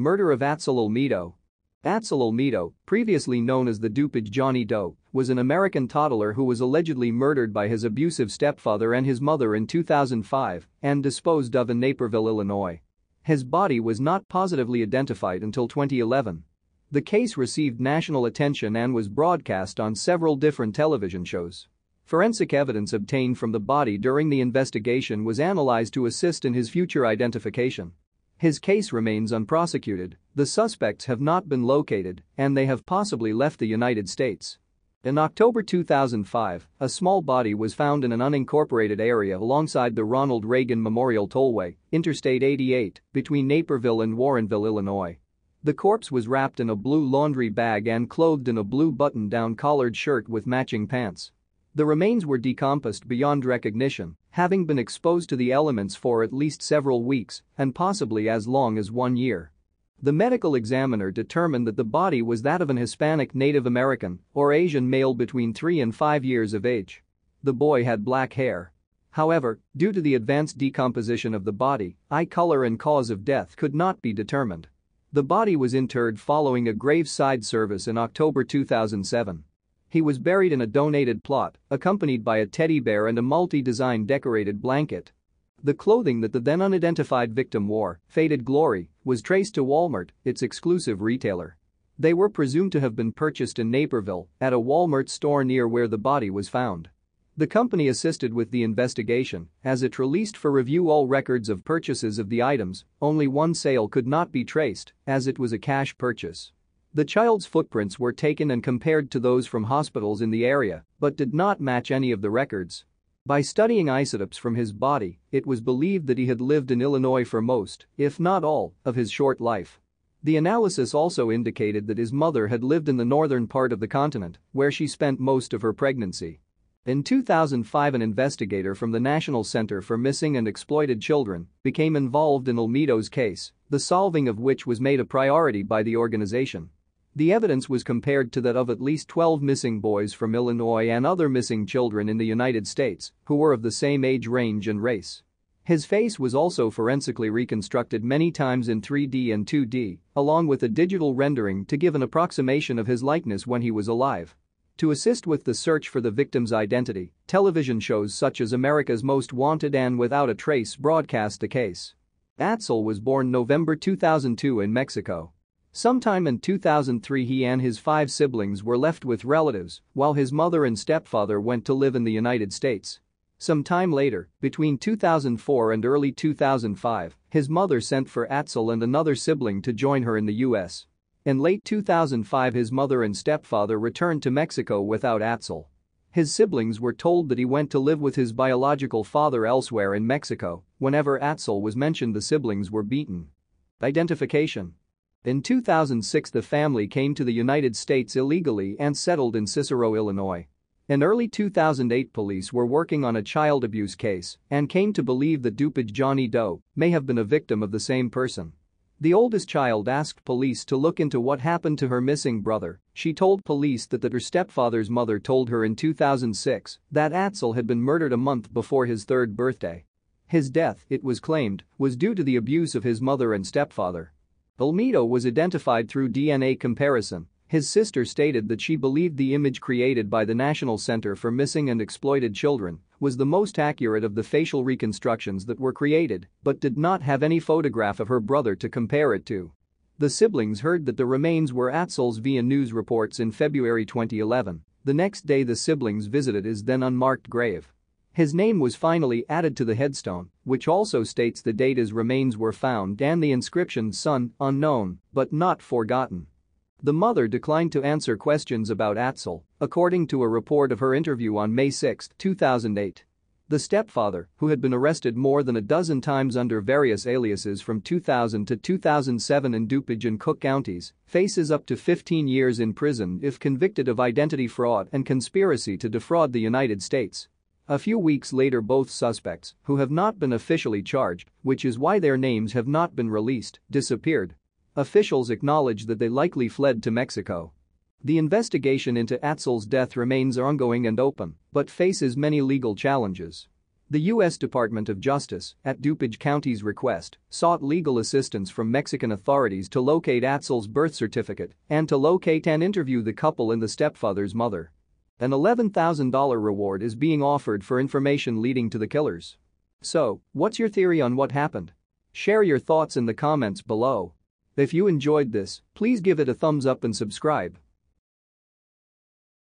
Murder of Atcel Olmedo. Atcel Olmedo, previously known as the DuPage Johnny Doe, was an American toddler who was allegedly murdered by his abusive stepfather and his mother in 2005 and disposed of in Naperville, Illinois. His body was not positively identified until 2011. The case received national attention and was broadcast on several different television shows. Forensic evidence obtained from the body during the investigation was analyzed to assist in his future identification. His case remains unprosecuted, the suspects have not been located, and they have possibly left the United States. In October 2005, a small body was found in an unincorporated area alongside the Ronald Reagan Memorial Tollway, Interstate 88, between Naperville and Warrenville, Illinois. The corpse was wrapped in a blue laundry bag and clothed in a blue button-down collared shirt with matching pants. The remains were decomposed beyond recognition, having been exposed to the elements for at least several weeks and possibly as long as 1 year. The medical examiner determined that the body was that of an Hispanic Native American or Asian male between 3 and 5 years of age. The boy had black hair. However, due to the advanced decomposition of the body, eye color and cause of death could not be determined. The body was interred following a graveside service in October 2007. He was buried in a donated plot, accompanied by a teddy bear and a multi-design decorated blanket. The clothing that the then unidentified victim wore, Faded Glory, was traced to Walmart, its exclusive retailer. They were presumed to have been purchased in Naperville at a Walmart store near where the body was found. The company assisted with the investigation as it released for review all records of purchases of the items. Only one sale could not be traced as it was a cash purchase. The child's footprints were taken and compared to those from hospitals in the area but did not match any of the records. By studying isotopes from his body, it was believed that he had lived in Illinois for most, if not all, of his short life. The analysis also indicated that his mother had lived in the northern part of the continent, where she spent most of her pregnancy. In 2005, an investigator from the National Center for Missing and Exploited Children became involved in Olmedo's case, the solving of which was made a priority by the organization. The evidence was compared to that of at least 12 missing boys from Illinois and other missing children in the United States who were of the same age range and race. His face was also forensically reconstructed many times in 3D and 2D, along with a digital rendering to give an approximation of his likeness when he was alive. To assist with the search for the victim's identity, television shows such as America's Most Wanted and Without a Trace broadcast the case. Atcel was born November 2002 in Mexico. Sometime in 2003, he and his 5 siblings were left with relatives while his mother and stepfather went to live in the United States. Some time later, between 2004 and early 2005, his mother sent for Atcel and another sibling to join her in the U.S. In late 2005, his mother and stepfather returned to Mexico without Atcel. His siblings were told that he went to live with his biological father elsewhere in Mexico. Whenever Atcel was mentioned, the siblings were beaten. Identification. In 2006, the family came to the United States illegally and settled in Cicero, Illinois. In early 2008, police were working on a child abuse case and came to believe that DuPage Johnny Doe may have been a victim of the same person. The oldest child asked police to look into what happened to her missing brother. She told police that her stepfather's mother told her in 2006 that Atcel had been murdered a month before his 3rd birthday. His death, it was claimed, was due to the abuse of his mother and stepfather. Olmedo was identified through DNA comparison. His sister stated that she believed the image created by the National Center for Missing and Exploited Children was the most accurate of the facial reconstructions that were created, but did not have any photograph of her brother to compare it to. The siblings heard that the remains were Atcel's via news reports in February 2011. The next day, the siblings visited his then unmarked grave. His name was finally added to the headstone, which also states the date his remains were found and the inscription "Son, unknown, but not forgotten." The mother declined to answer questions about Atcel, according to a report of her interview on May 6, 2008. The stepfather, who had been arrested more than a dozen times under various aliases from 2000 to 2007 in DuPage and Cook counties, faces up to 15 years in prison if convicted of identity fraud and conspiracy to defraud the United States. A few weeks later, both suspects, who have not been officially charged, which is why their names have not been released, disappeared. Officials acknowledge that they likely fled to Mexico. The investigation into Atcel's death remains ongoing and open, but faces many legal challenges. The U.S. Department of Justice, at DuPage County's request, sought legal assistance from Mexican authorities to locate Atcel's birth certificate and to locate and interview the couple and the stepfather's mother. An $11,000 reward is being offered for information leading to the killers. So, what's your theory on what happened? Share your thoughts in the comments below. If you enjoyed this, please give it a thumbs up and subscribe.